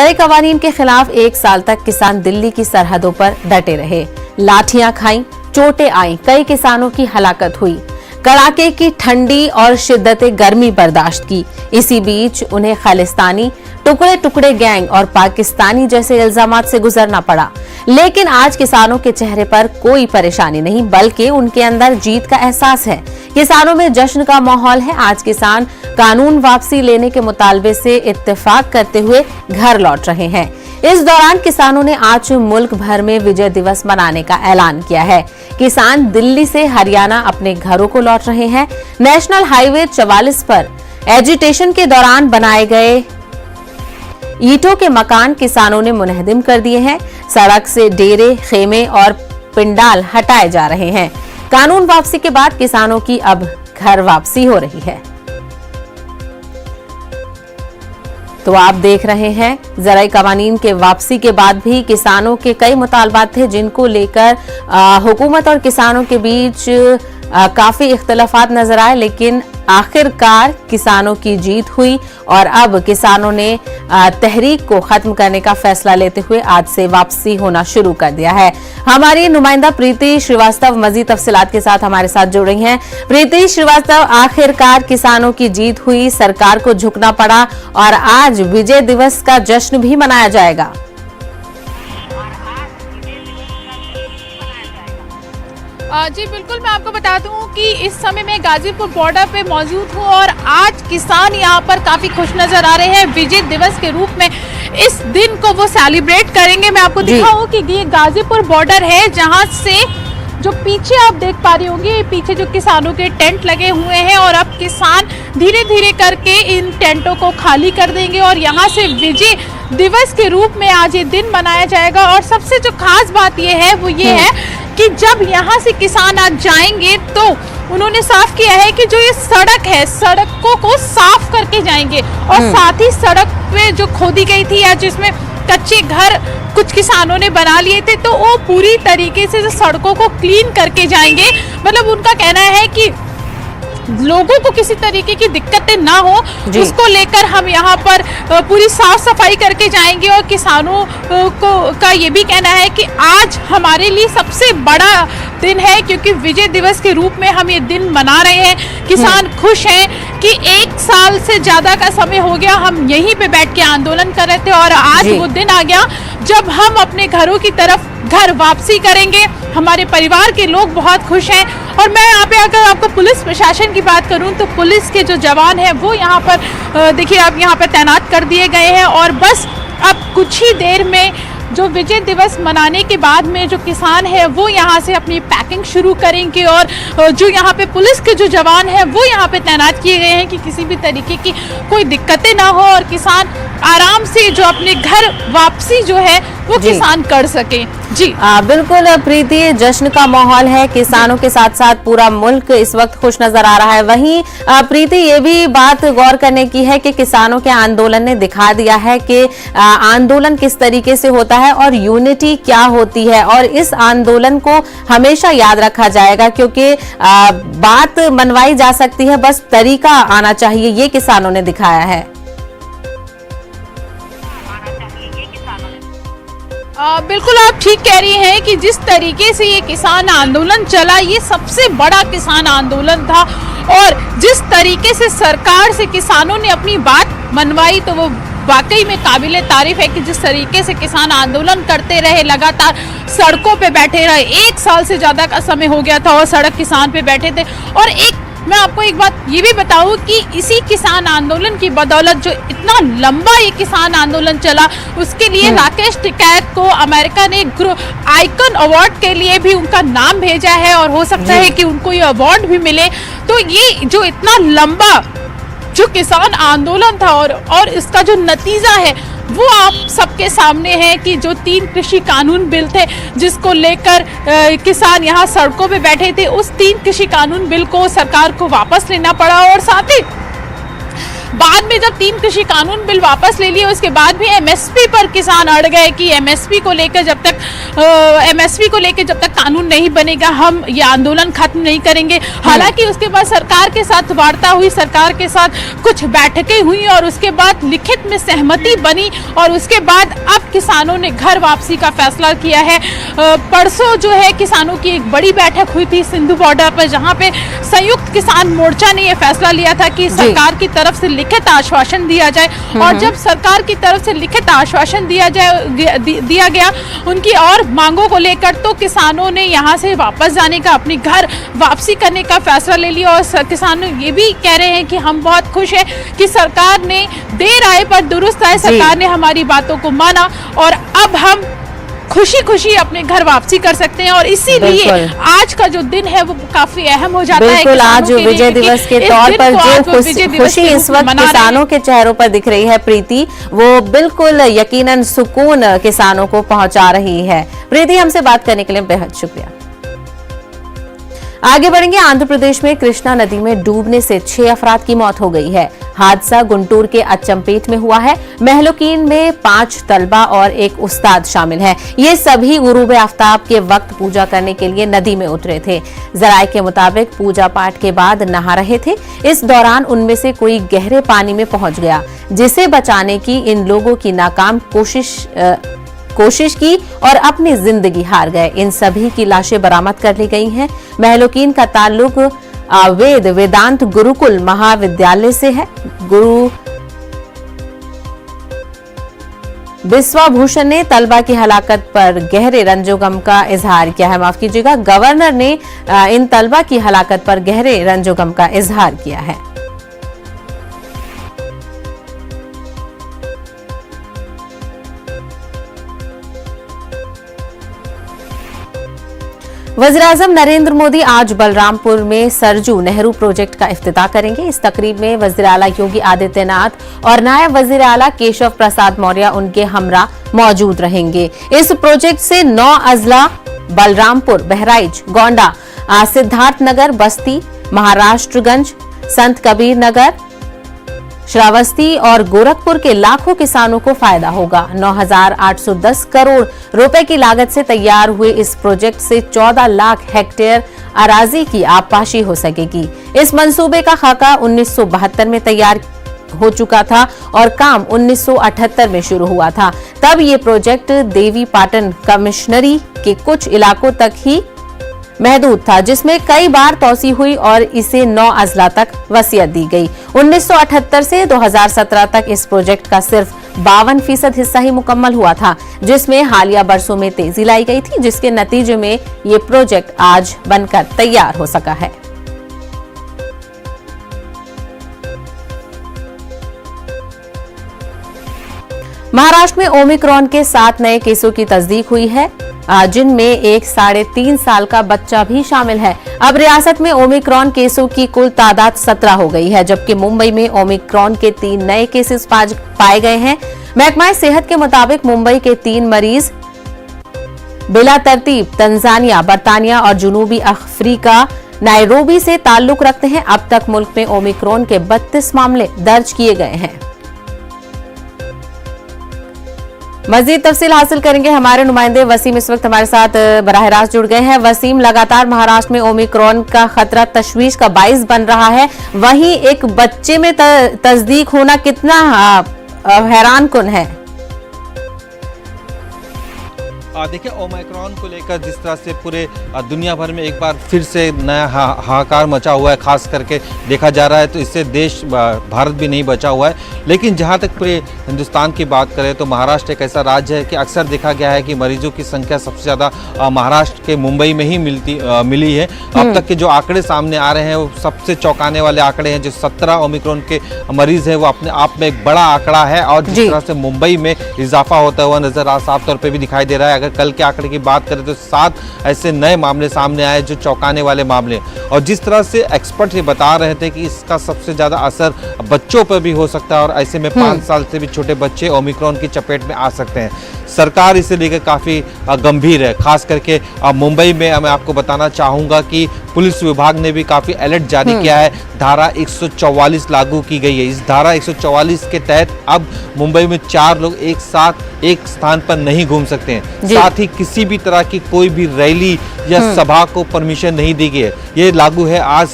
नए कवानीन के खिलाफ 1 साल तक किसान दिल्ली की सरहदों पर डटे रहे। लाठियां खाई, चोटें आई, कई किसानों की हलाकत हुई। कड़ाके की ठंडी और शिद्दते गर्मी बर्दाश्त की। इसी बीच उन्हें खालिस्तानी, टुकड़े टुकड़े गैंग और पाकिस्तानी जैसे इल्जामात से गुजरना पड़ा। लेकिन आज किसानों के चेहरे पर कोई परेशानी नहीं, बल्कि उनके अंदर जीत का एहसास है। किसानों में जश्न का माहौल है। आज किसान कानून वापसी लेने के मुतालबे से इत्तेफाक करते हुए घर लौट रहे हैं। इस दौरान किसानों ने आज मुल्क भर में विजय दिवस मनाने का ऐलान किया है। किसान दिल्ली से हरियाणा अपने घरों को लौट रहे हैं। नेशनल हाईवे 44 पर एजिटेशन के दौरान बनाए गए ईंटों के मकान किसानों ने मुनहदिम कर दिए हैं। सड़क से डेरे, खेमे और पिंडाल हटाए जा रहे हैं। कानून वापसी के बाद किसानों की अब घर वापसी हो रही है। तो आप देख रहे हैं, ज़राई कवानीन के वापसी के बाद भी किसानों के कई मुतालबात थे जिनको लेकर हुकूमत और किसानों के बीच काफी इख्तलाफात नजर आए, लेकिन आखिरकार किसानों की जीत हुई और अब किसानों ने तहरीक को खत्म करने का फैसला लेते हुए आज से वापसी होना शुरू कर दिया है। हमारी नुमाइंदा प्रीति श्रीवास्तव मजीद तफसीलात के साथ हमारे साथ जुड़ रही हैं। प्रीति श्रीवास्तव, आखिरकार किसानों की जीत हुई, सरकार को झुकना पड़ा और आज विजय दिवस का जश्न भी मनाया जाएगा। जी बिल्कुल, मैं आपको बता दूं कि इस समय मैं गाजीपुर बॉर्डर पे मौजूद हूं और आज किसान यहां पर काफ़ी खुश नज़र आ रहे हैं। विजय दिवस के रूप में इस दिन को वो सेलिब्रेट करेंगे। मैं आपको दिखाऊं कि ये गाजीपुर बॉर्डर है, जहां से जो पीछे आप देख पा रही होंगी, पीछे जो किसानों के टेंट लगे हुए हैं और अब किसान धीरे धीरे करके इन टेंटों को खाली कर देंगे और यहाँ से विजय दिवस के रूप में आज ये दिन मनाया जाएगा। और सबसे जो खास बात ये है वो ये है कि जब यहाँ से किसान आज जाएंगे तो उन्होंने साफ किया है कि जो ये सड़क है, सड़कों को साफ करके जाएंगे और साथ ही सड़क पे जो खोदी गई थी या जिसमें कच्चे घर कुछ किसानों ने बना लिए थे, तो वो पूरी तरीके से जो सड़कों को क्लीन करके जाएंगे। मतलब उनका कहना है कि लोगों को किसी तरीके की दिक्कतें ना हो, उसको लेकर हम यहाँ पर पूरी साफ सफाई करके जाएंगे। और किसानों का ये भी कहना है कि आज हमारे लिए सबसे बड़ा दिन है, क्योंकि विजय दिवस के रूप में हम ये दिन मना रहे हैं। किसान खुश हैं कि 1 साल से ज़्यादा का समय हो गया हम यहीं पे बैठ के आंदोलन कर रहे थे और आज वो दिन आ गया जब हम अपने घरों की तरफ घर वापसी करेंगे। हमारे परिवार के लोग बहुत खुश हैं। और मैं यहाँ पे अगर आपको पुलिस प्रशासन की बात करूँ तो पुलिस के जो जवान हैं वो यहाँ पर देखिए अब यहाँ पर तैनात कर दिए गए हैं और बस अब कुछ ही देर में जो विजय दिवस मनाने के बाद में जो किसान है वो यहाँ से अपनी पैकिंग शुरू करेंगे और जो यहाँ पे पुलिस के जो जवान हैं वो यहाँ पे तैनात किए गए हैं कि किसी भी तरीके की कोई दिक्कतें ना हो और किसान आराम से जो अपने घर वापसी जो है वो किसान कर सके। जी बिल्कुल प्रीति, जश्न का माहौल है। किसानों के साथ साथ पूरा मुल्क इस वक्त खुश नजर आ रहा है। वहीं प्रीति, ये भी बात गौर करने की है कि किसानों के आंदोलन ने दिखा दिया है कि आंदोलन किस तरीके से होता है और यूनिटी क्या होती है और इस आंदोलन को हमेशा याद रखा जाएगा, क्योंकि बात मनवाई जा सकती है, बस तरीका आना चाहिए, ये किसानों ने दिखाया है। बिल्कुल आप ठीक कह रही हैं कि जिस तरीके से ये किसान आंदोलन चला, ये सबसे बड़ा किसान आंदोलन था और जिस तरीके से सरकार से किसानों ने अपनी बात मनवाई, तो वो वाकई में काबिले तारीफ है कि जिस तरीके से किसान आंदोलन करते रहे, लगातार सड़कों पे बैठे रहे। 1 साल से ज़्यादा का समय हो गया था और सड़क किसान पे बैठे थे। और मैं आपको एक बात ये भी बताऊं कि इसी किसान आंदोलन की बदौलत जो इतना लंबा ये किसान आंदोलन चला, उसके लिए राकेश टिकैत को अमेरिका ने आइकन अवार्ड के लिए भी उनका नाम भेजा है और हो सकता है कि उनको ये अवार्ड भी मिले। तो ये जो इतना लंबा जो किसान आंदोलन था और इसका जो नतीजा है वो आप सबके सामने है कि जो 3 कृषि कानून बिल थे जिसको लेकर किसान यहाँ सड़कों पे बैठे थे, उस 3 कृषि कानून बिल को सरकार को वापस लेना पड़ा। और साथ ही बाद में जब 3 कृषि कानून बिल वापस ले लिए उसके बाद भी एमएसपी पर किसान अड़ गए कि एमएसपी को लेकर जब तक एमएसपी को लेकर जब तक कानून नहीं बनेगा हम ये आंदोलन खत्म नहीं करेंगे। हालांकि उसके बाद सरकार के साथ वार्ता हुई, सरकार के साथ कुछ बैठकें हुई और उसके बाद लिखित में सहमति बनी और उसके बाद अब किसानों ने घर वापसी का फैसला किया है। परसों जो है किसानों की एक बड़ी बैठक हुई थी सिंधु बॉर्डर पर, जहां पे संयुक्त किसान मोर्चा ने यह फैसला लिया था कि सरकार की तरफ से लिखित आश्वासन दिया जाए और जब सरकार की तरफ से लिखित आश्वासन दिया गया उनकी और मांगों को लेकर, तो किसानों ने यहां से वापस जाने का, अपनी घर वापसी करने का फैसला ले लिया। और किसान ये भी कह रहे हैं कि हम बहुत खुश हैं कि सरकार ने देर आए पर दुरुस्त आए, सरकार ने हमारी बातों को माना और अब हम खुशी खुशी अपने घर वापसी कर सकते हैं। और इसीलिए आज का जो दिन है वो काफी अहम हो जाता है। बिल्कुल, आज विजय दिवस के तौर पर जो खुशी इस वक्त किसानों के चेहरों पर दिख रही है प्रीति, वो बिल्कुल यकीनन सुकून किसानों को पहुंचा रही है। प्रीति, हमसे बात करने के लिए बेहद शुक्रिया। आगे बढ़ेंगे। आंध्र प्रदेश में कृष्णा नदी में डूबने से 6 अफराद की मौत हो गई है। हादसा गुंटूर के अच्चमपेट में हुआ है। महलुकीन में 5 तलबा और एक उस्ताद शामिल है। ये सभी गुरूब आफ्ताब के वक्त पूजा करने के लिए नदी में उतरे थे। जराये के मुताबिक पूजा पाठ के बाद नहा रहे थे। इस दौरान उनमें से कोई गहरे पानी में पहुंच गया, जिसे बचाने की इन लोगों की नाकाम कोशिश की और अपनी जिंदगी हार गए। इन सभी की लाशें बरामद कर ली गई हैं। महलुकीन का ताल्लुक वेदांत गुरुकुल महाविद्यालय से है। गुरु बिस्वा भूषण ने तलबा की हलाकत पर गहरे रंजोगम का इजहार किया है। माफ कीजिएगा, गवर्नर ने इन तलबा की हलाकत पर गहरे रंजोगम का इजहार किया है। वज़ीर-ए-आज़म नरेंद्र मोदी आज बलरामपुर में सरजू नेहरू प्रोजेक्ट का इफ्तिताह करेंगे। इस तकरीब में वज़ीर आला योगी आदित्यनाथ और नायब वज़ीर आला केशव प्रसाद मौर्य उनके हमरा मौजूद रहेंगे। इस प्रोजेक्ट से 9 अजला बलरामपुर, बहराइच, गोंडा, सिद्धार्थनगर, बस्ती, महाराष्ट्रगंज, संत कबीर नगर, श्रावस्ती और गोरखपुर के लाखों किसानों को फायदा होगा। 9,810 करोड़ रुपए की लागत से तैयार हुए इस प्रोजेक्ट से 14 लाख हेक्टेयर अराजी की आबपाशी हो सकेगी। इस मंसूबे का खाका 1972 में तैयार हो चुका था और काम 1978 में शुरू हुआ था। तब ये प्रोजेक्ट देवी पाटन कमिश्नरी के कुछ इलाकों तक ही महदूद था, जिसमें कई बार तोसी हुई और इसे 9 अजला तक वसीयत दी गई। 1978 से 2017 तक इस प्रोजेक्ट का सिर्फ 52% हिस्सा ही मुकम्मल हुआ था, जिसमें हालिया बरसों में तेजी लाई गई थी, जिसके नतीजे में ये प्रोजेक्ट आज बनकर तैयार हो सका है। महाराष्ट्र में ओमिक्रॉन के 7 नए केसों की तस्दीक हुई है, जिनमें एक 3.5 साल का बच्चा भी शामिल है। अब रियासत में ओमिक्रॉन केसों की कुल तादाद 17 हो गई है, जबकि मुंबई में ओमिक्रॉन के 3 नए केसेस पाए गए हैं। महकमा सेहत के मुताबिक मुंबई के 3 मरीज बिला तरतीब तंजानिया, बर्तानिया और जुनूबी अफ्रीका नायरोबी से ताल्लुक रखते हैं। अब तक मुल्क में ओमिक्रॉन के 32 मामले दर्ज किए गए हैं। मजीद तफसील हासिल करेंगे। हमारे नुमाइंदे वसीम इस वक्त हमारे साथ बराह रास्त जुड़ गए हैं। वसीम, लगातार महाराष्ट्र में ओमिक्रॉन का खतरा तशवीश का बाइस बन रहा है, वहीं एक बच्चे में तस्दीक होना कितना हैरान कुन है? देखिए, ओमिक्रॉन को लेकर जिस तरह से पूरे दुनिया भर में एक बार फिर से नया हाहाकार मचा हुआ है, खास करके देखा जा रहा है, तो इससे देश भारत भी नहीं बचा हुआ है। लेकिन जहां तक पूरे हिंदुस्तान की बात करें तो महाराष्ट्र एक ऐसा राज्य है कि अक्सर देखा गया है कि मरीजों की संख्या सबसे ज़्यादा महाराष्ट्र के मुंबई में ही मिली है। अब तक के जो आंकड़े सामने आ रहे हैं वो सबसे चौंकाने वाले आंकड़े हैं। जो 17 ओमिक्रॉन के मरीज हैं वो अपने आप में एक बड़ा आंकड़ा है और जिस तरह से मुंबई में इजाफा होता हुआ नजर साफ तौर पर भी दिखाई दे रहा है। अगर कल के आंकड़े की बात करें तो 7 ऐसे नए मामले सामने आए जो चौंकाने वाले मामले, और जिस तरह से एक्सपर्ट ये बता रहे थे कि इसका सबसे ज्यादा असर बच्चों पर भी हो सकता है और ऐसे में 5 साल से भी छोटे बच्चे ओमिक्रॉन की चपेट में आ सकते हैं। सरकार इसे लेकर काफी गंभीर है। खास करके मुंबई में मैं आपको बताना चाहूंगा कि पुलिस विभाग ने भी काफ़ी अलर्ट जारी किया है। धारा 144 लागू की गई है। इस धारा 144 के तहत अब मुंबई में 4 लोग एक साथ एक स्थान पर नहीं घूम सकते हैं। साथ ही किसी भी तरह की कोई भी रैली या सभा को परमिशन नहीं दी गई है। ये लागू है आज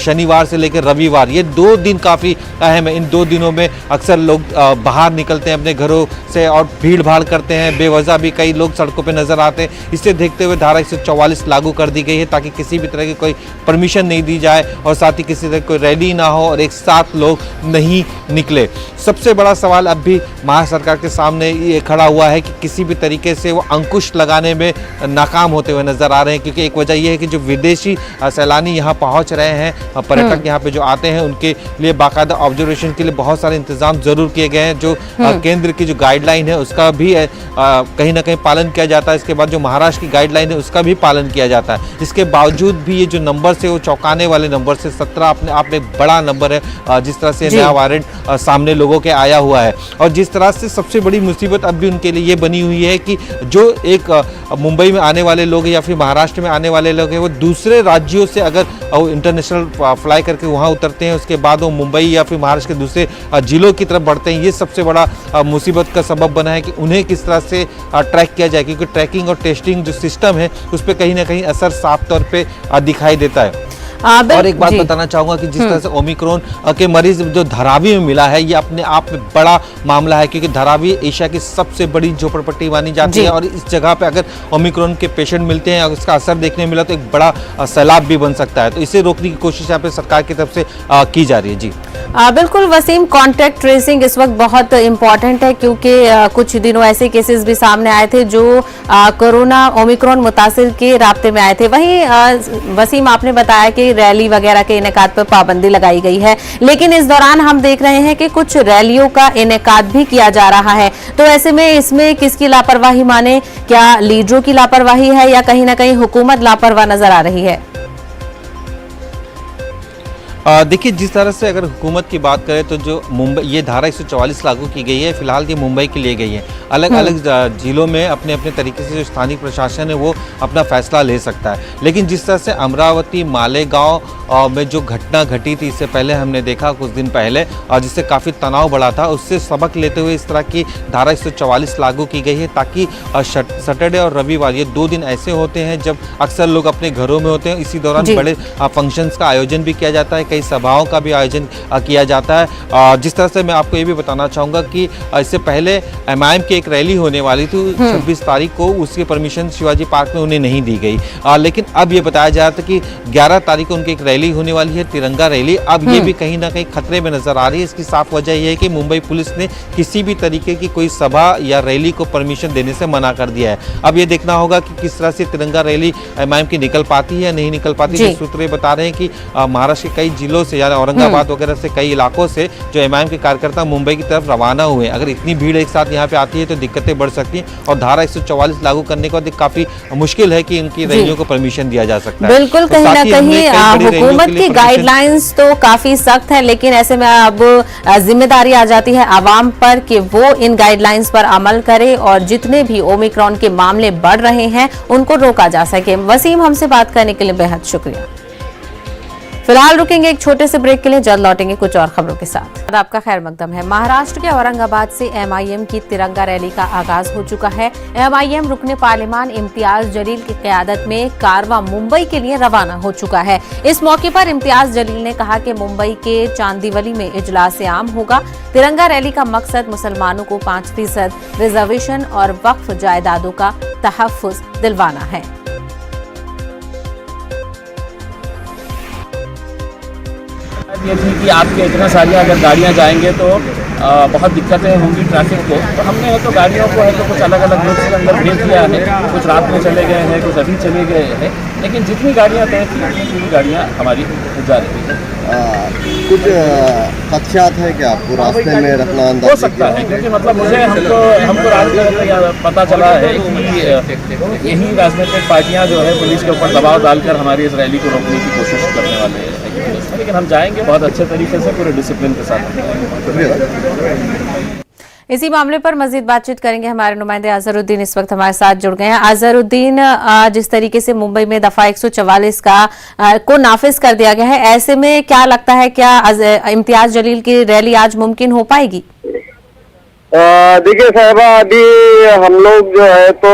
शनिवार से लेकर रविवार। ये 2 दिन काफ़ी अहम है। इन 2 दिनों में अक्सर लोग बाहर निकलते हैं अपने घरों से और भीड़ भाड़ करते हैं। बेवजह भी कई लोग सड़कों पर नजर आते हैं। इसे देखते हुए धारा 144 लागू कर दी गई है ताकि किसी भी तरह की कोई परमिशन नहीं दी जाए और साथ ही किसी तरह कोई रैली ना हो और एक साथ लोग नहीं निकले। सबसे बड़ा सवाल अब भी महाराष्ट्र सरकार के सामने ये खड़ा हुआ है कि किसी भी तरीके से वो अंकुश लगाने में नाकाम होते हुए नजर आ रहे हैं, क्योंकि एक वजह यह है कि जो विदेशी सैलानी यहाँ पहुँच रहे हैं, पर्यटक यहाँ पे जो आते हैं, उनके लिए बाकायदा ऑब्जर्वेशन के लिए बहुत सारे इंतजाम जरूर किए गए हैं। जो केंद्र की जो गाइडलाइन है उसका भी कहीं ना कहीं पालन किया जाता है। इसके बाद जो महाराष्ट्र की गाइडलाइन है उसका भी पालन किया जाता है। इसके बावजूद भी ये जो नंबर से वो चौंकाने वाले नंबर से 17 अपने आप में बड़ा नंबर है जिस तरह से नया वारंट सामने लोगों के आया हुआ है। और जिस तरह से सबसे बड़ी मुसीबत अब भी उनके लिए ये बनी हुई है कि जो एक मुंबई में आने वाले लोग या फिर महाराष्ट्र में आने वाले लोग हैं वो दूसरे राज्यों से अगर इंटरनेशनल फ्लाई करके वहाँ उतरते हैं, उसके बाद वो मुंबई या फिर महाराष्ट्र के दूसरे जिलों की तरफ बढ़ते हैं। ये सबसे बड़ा मुसीबत का सबब बना है कि उन्हें किस तरह से ट्रैक किया जाए, क्योंकि ट्रैकिंग और टेस्टिंग जो सिस्टम है उस पर कहीं ना कहीं असर साफ तौर पे दिखाई देता है। और एक बात बताना चाहूंगा कि जिस तरह से ओमिक्रॉन के मरीज जो धारावी में मिला है, ये अपने आप में बड़ा मामला है, क्योंकि धारावी एशिया की सबसे बड़ी झोपड़पट्टी मानी जाती है और इस जगह पे अगर ओमिक्रॉन के पेशेंट मिलते हैं और उसका असर देखने मिला तो एक बड़ा सैलाब भी बन सकता है। तो इसे रोकने की कोशिश यहाँ पे सरकार की तरफ से की जा रही है। जी बिल्कुल वसीम, कॉन्टैक्ट ट्रेसिंग इस वक्त बहुत इम्पॉर्टेंट है, क्योंकि कुछ दिनों ऐसे केसेस भी सामने आए थे जो कोरोना ओमिक्रॉन मुतासिर के राब्ते में आए थे। वहीं वसीम, आपने बताया कि रैली वगैरह के इनेकाद पर पाबंदी लगाई गई है, लेकिन इस दौरान हम देख रहे हैं कि कुछ रैलियों का इनेकाद भी किया जा रहा है। तो ऐसे में इसमें किसकी लापरवाही माने? क्या लीडरों की लापरवाही है या कहीं ना कहीं हुकूमत लापरवाह नजर आ रही है? देखिए, जिस तरह से अगर हुकूमत की बात करें तो जो मुंबई ये धारा 144 लागू की गई है, फिलहाल ये मुंबई के लिए गई है। अलग अलग जिलों में अपने अपने तरीके से जो स्थानीय प्रशासन है वो अपना फैसला ले सकता है। लेकिन जिस तरह से अमरावती मालेगांव में जो घटना घटी थी, इससे पहले हमने देखा कुछ दिन पहले, और जिससे काफ़ी तनाव बढ़ा था, उससे सबक लेते हुए इस तरह की धारा 144 लागू की गई है ताकि सैटरडे और रविवार ये 2 दिन ऐसे होते हैं जब अक्सर लोग अपने घरों में होते हैं। इसी दौरान बड़े फंक्शंस का आयोजन भी किया जाता है, कई सभाओं का भी आयोजन किया जाता है। जिस तरह से मैं आपको ये भी बताना चाहूँगा कि इससे पहले MIM की एक रैली होने वाली थी 26 तारीख को, उसकी परमिशन शिवाजी पार्क में उन्हें नहीं दी गई। लेकिन अब ये बताया जा रहा था कि 11 तारीख को उनकी एक रैली होने वाली है, तिरंगा रैली। अब ये भी कहीं ना कहीं खतरे में नजर आ रही है। इसकी साफ वजह यह है कि मुंबई पुलिस ने किसी भी तरीके की कोई सभा या रैली को परमिशन देने से मना कर दिया है। अब ये देखना होगा कि किस तरह से तिरंगा रैली MIM की निकल पाती है या नहीं निकल पाती। जो सूत्र बता रहे हैं कि महाराष्ट्र के कई जिलों से, यानी औरंगाबाद वगैरह से कई इलाकों से जो MIM के कार्यकर्ता मुंबई की तरफ रवाना हुए। अगर इतनी भीड़ एक साथ यहाँ पे आती है तो दिक्कतें बढ़ सकती हैं और धारा 144 लागू करने के बाद काफी मुश्किल है कि इनकी रैलियों को परमिशन दिया जा सकता है। बिल्कुल, कहीं ना कहीं हुकूमत की गाइडलाइंस तो काफी सख्त है, लेकिन ऐसे में अब जिम्मेदारी आ जाती है आवाम पर कि वो इन गाइडलाइंस पर अमल करे और जितने भी ओमिक्रॉन के मामले बढ़ रहे हैं उनको रोका जा सके। वसीम, हमसे बात करने के लिए बेहद शुक्रिया। फिलहाल रुकेंगे एक छोटे से ब्रेक के लिए, जल्द लौटेंगे कुछ और खबरों के साथ। आपका खैर मकदम है। महाराष्ट्र के औरंगाबाद से MIM की तिरंगा रैली का आगाज हो चुका है। MIM रुकने पार्लिमान इम्तियाज जलील की क़यादत में कारवां मुंबई के लिए रवाना हो चुका है। इस मौके पर इम्तियाज जलील ने कहा कि मुंबई के चांदीवली में इजलास आम होगा। तिरंगा रैली का मकसद मुसलमानों को 5% रिजर्वेशन और वक्फ जायदादों का तहफ्फुज दिलवाना है। ये थी कि आपके इतने सारी अगर गाड़ियाँ जाएंगे तो बहुत दिक्कतें होंगी ट्रैफिक को। तो हमने है तो गाड़ियों को है तो कुछ अलग अलग रूट के अंदर भेज दिया है, कुछ रात में चले गए हैं, कुछ अभी चले गए हैं, लेकिन जितनी गाड़ियाँ तय थी उतनी गाड़ियाँ हमारी जा रही हैं। कुछ खदशात है क्या आपको रास्ते में रखना? अंदाज हो सकता है, क्योंकि मतलब मुझे हमको रास्ते में पता चला है कि यही राजनीतिक पार्टियाँ जो है पुलिस के ऊपर दबाव डालकर हमारी इस रैली को रोकने की कोशिश करने वाले हैं, लेकिन हम जाएंगे बहुत अच्छे तरीके से पूरे डिसिप्लिन के साथ। इसी मामले पर मजीद बातचीत करेंगे। हमारे नुमाइंदे अजहरुद्दीन इस वक्त हमारे साथ जुड़ गए हैं। अजहरुद्दीन, जिस तरीके से मुंबई में दफा 144 को नाफिज कर दिया गया है, ऐसे में क्या लगता है, क्या इम्तियाज जलील की रैली आज मुमकिन हो पाएगी? देखिए साहिबा, अभी हम लोग जो है तो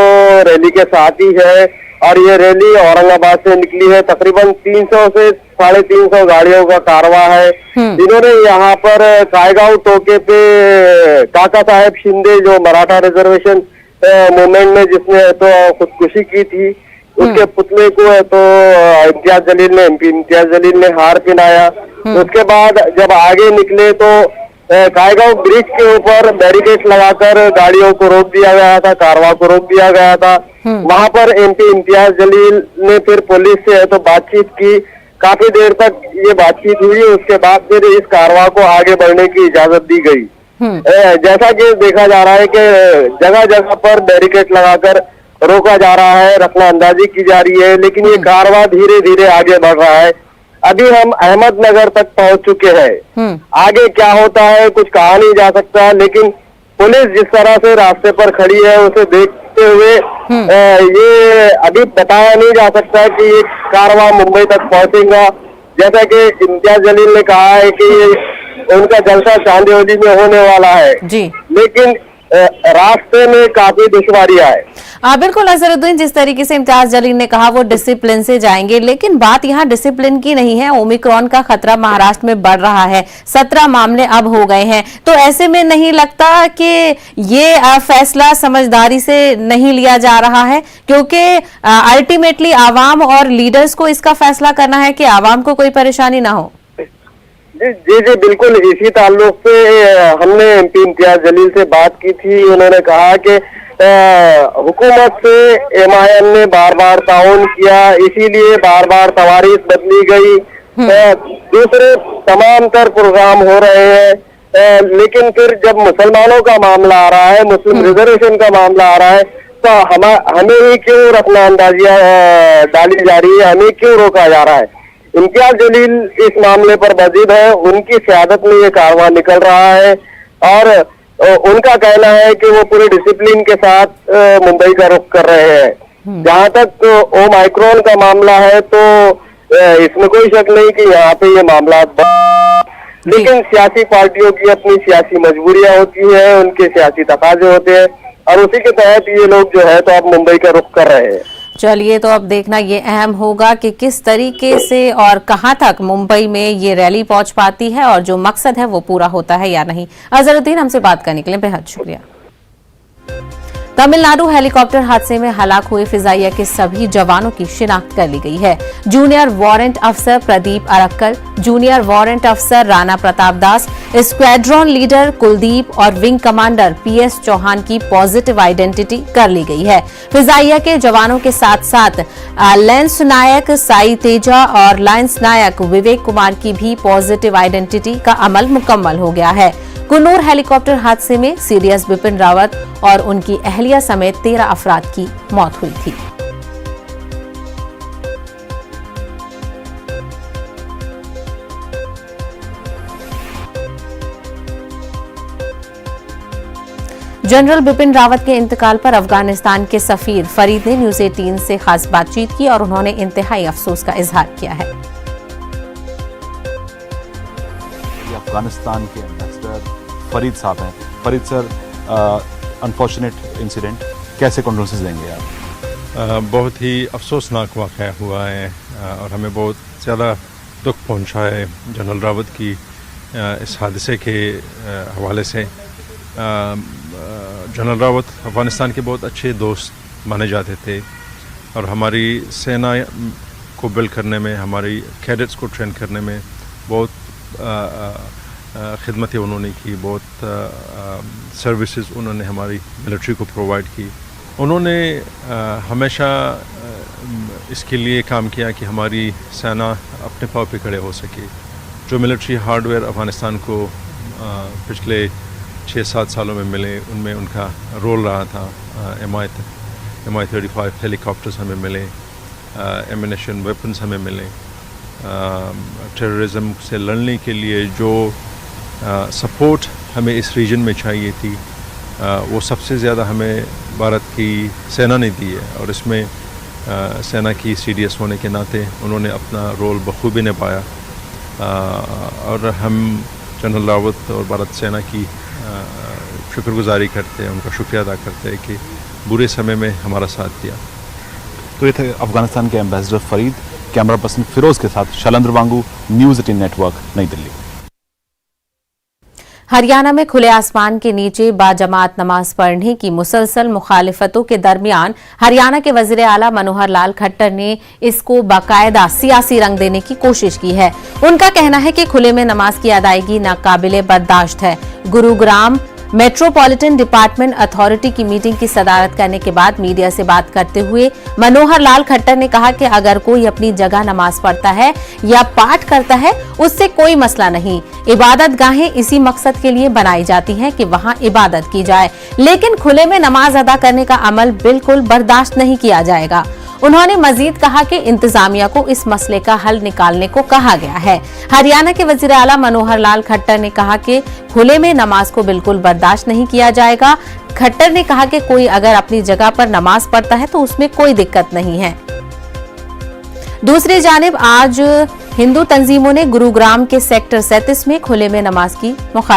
रैली के साथ ही है और ये रैली औरंगाबाद से निकली है। तकरीबन 300 से 350 गाड़ियों का कारवां है। इन्होंने यहाँ पर कायगांव टोके पे काका साहेब शिंदे जो मराठा रिजर्वेशन मूवमेंट में जिसने तो खुदकुशी की थी, उसके पुतले को है तो एमपी इम्तियाज जलील ने हार पहनाया। उसके बाद जब आगे निकले तो कायगांव ब्रिज के ऊपर बैरिकेड लगाकर गाड़ियों को रोक दिया गया था, कारवां को रोक दिया गया था। वहां पर एमपी इम्तियाज जलील ने फिर पुलिस से है तो बातचीत की, काफी देर तक ये बातचीत हुई। उसके बाद फिर इस कारवां को आगे बढ़ने की इजाजत दी गई। जैसा कि देखा जा रहा है कि जगह जगह पर बैरिकेड लगाकर रोका जा रहा है, रखनाअंदाजी की जा रही है, लेकिन ये कारवां धीरे धीरे आगे बढ़ रहा है। अभी हम अहमदनगर तक पहुंच चुके हैं। आगे क्या होता है कुछ कहा नहीं जा सकता, लेकिन पुलिस जिस तरह से रास्ते पर खड़ी है उसे देखते हुए ये अभी बताया नहीं जा सकता कि ये कारवां मुंबई तक पहुंचेगा। जैसा कि इम्तियाज जलील ने कहा है कि उनका जलसा चांदिवली में होने वाला है जी, लेकिन रास्ते में काफी दुश्वारियां है। बिल्कुल अजहरुद्दीन, जिस तरीके से इम्तियाज जलील ने कहा वो डिसिप्लिन से जाएंगे, लेकिन बात यहाँ डिसिप्लिन की नहीं है। ओमिक्रॉन का खतरा महाराष्ट्र में बढ़ रहा है, 17 मामले अब हो गए हैं, तो ऐसे में नहीं लगता कि ये फैसला समझदारी से नहीं लिया जा रहा है? क्योंकि अल्टीमेटली आवाम और लीडर्स को इसका फैसला करना है कि आवाम को कोई परेशानी ना हो। जी बिल्कुल, इसी ताल्लुक से हमने एमपी इम्तियाज जलील से बात की थी। उन्होंने कहा कि हुकूमत से एमआईएम ने बार बार ताउन किया, इसीलिए बार बार तवारीख बदली गई, दूसरे तमाम तर प्रोग्राम हो रहे हैं, लेकिन फिर जब मुसलमानों का मामला आ रहा है, मुस्लिम रिजर्वेशन का मामला आ रहा है, तो हमें ही क्यों रखनाअंदाजियां डाली जा रही है, हमें क्यों रोका जा रहा है? इम्तियाज जलील इस मामले पर मजीद है, उनकी क़यादत में ये कारवां निकल रहा है और उनका कहना है कि वो पूरे डिसिप्लिन के साथ मुंबई का रुख कर रहे हैं। जहां तक ओमाइक्रॉन का मामला है तो इसमें कोई शक नहीं कि यहाँ पे ये मामला, लेकिन सियासी पार्टियों की अपनी सियासी मजबूरियां होती है, उनके सियासी तकाजे होते हैं और उसी के तहत ये लोग जो है तो अब मुंबई का रुख कर रहे हैं। चलिए, तो अब देखना ये अहम होगा कि किस तरीके से और कहां तक मुंबई में ये रैली पहुंच पाती है और जो मकसद है वो पूरा होता है या नहीं। अजहरुद्दीन, हमसे बात करने के लिए बेहद शुक्रिया। तमिलनाडु हेलीकॉप्टर हादसे में हलाक हुए फिजाइया के सभी जवानों की शिनाख्त कर ली गई है। जूनियर वारंट अफसर प्रदीप अरक्कल, जूनियर वारंट अफसर राणा प्रताप दास, स्क्वाड्रॉन लीडर कुलदीप और विंग कमांडर पीएस चौहान की पॉजिटिव आइडेंटिटी कर ली गई है। फिजाइया के जवानों के साथ साथ लेंस नायक साई तेजा और लाइंस नायक विवेक कुमार की भी पॉजिटिव आइडेंटिटी का अमल मुकम्मल हो गया है। कुन्नूर हेलीकॉप्टर हादसे में सीडीएस बिपिन रावत और उनकी अहलिया समेत 13 अफराद की मौत हुई थी। जनरल बिपिन रावत के इंतकाल पर अफगानिस्तान के सफीर फरीद ने न्यूज 18 से खास बातचीत की और उन्होंने इंतहाई अफसोस का इजहार किया है। अफगानिस्तान के एम्बेसडर फरीद साहब हैं। फरीद सर, अनफॉर्चुनेट इंसिडेंट, कैसे कंडोलेंसेस देंगे आप? बहुत ही अफसोसनाक वाक़या हुआ है और हमें बहुत ज़्यादा दुख पहुंचा है जनरल रावत की इस हादसे के हवाले से। जनरल रावत अफ़गानिस्तान के बहुत अच्छे दोस्त माने जाते थे और हमारी सेना को बिल्ड करने में, हमारी कैडेट्स को ट्रेन करने में बहुत खिदमतें उन्होंने की, बहुत सर्विसेज उन्होंने हमारी मिलिट्री को प्रोवाइड की। उन्होंने हमेशा इसके लिए काम किया कि हमारी सेना अपने पाँव पे खड़े हो सके। जो मिलिट्री हार्डवेयर अफ़गानिस्तान को पिछले 6-7 सालों में मिले, उनमें उनका रोल रहा था। MI-35 हेलीकॉप्टर्स हमें मिले, एमिनेशन वेपन्स हमें मिले, टेररिज्म से लड़ने के लिए जो सपोर्ट हमें इस रीजन में चाहिए थी वो सबसे ज़्यादा हमें भारत की सेना ने दी है, और इसमें सेना की CDS होने के नाते उन्होंने अपना रोल बखूबी निभाया, और हम जनरल रावत और भारत सेना की शुक्रगुजारी करते हैं, उनका शुक्रिया अदा करते हैं कि बुरे समय में हमारा साथ दिया। तो ये थे अफगानिस्तान के ambassador Farid. Camera person Firoz के साथ शैलेंद्र वांगू, न्यूज़ 18 नेटवर्क, नई दिल्ली। हरियाणा में खुले आसमान के नीचे बाजमात नमाज पढ़ने की मुसलसल मुखालिफतों के दरमियान हरियाणा के वजीर आला मनोहर लाल खट्टर ने इसको बाकायदा सियासी रंग देने की कोशिश की है। उनका कहना है कि खुले में नमाज की अदायगी नाकाबिले बर्दाश्त है। गुरुग्राम मेट्रोपॉलिटन डिपार्टमेंट अथॉरिटी की मीटिंग की सदारत करने के बाद मीडिया से बात करते हुए मनोहर लाल खट्टर ने कहा कि अगर कोई अपनी जगह नमाज पढ़ता है या पाठ करता है उससे कोई मसला नहीं। इबादत गाहें इसी मकसद के लिए बनाई जाती हैं कि वहां इबादत की जाए, लेकिन खुले में नमाज अदा करने का अमल बिल्कुल बर्दाश्त नहीं किया जाएगा। उन्होंने मजीद कहा कि इंतजामिया को इस मसले का हल निकालने को कहा गया है। हरियाणा के वजीर आला मनोहर लाल खट्टर ने कहा कि खुले में नमाज को बिल्कुल बर्दाश्त नहीं किया जाएगा। खट्टर ने कहा कि कोई अगर अपनी जगह पर नमाज पढ़ता है तो उसमें कोई दिक्कत नहीं है। दूसरी जानिब आज हिंदू तंजीमों ने गुरुग्राम के सेक्टर 37 में खुले में नमाज की मुखालिफत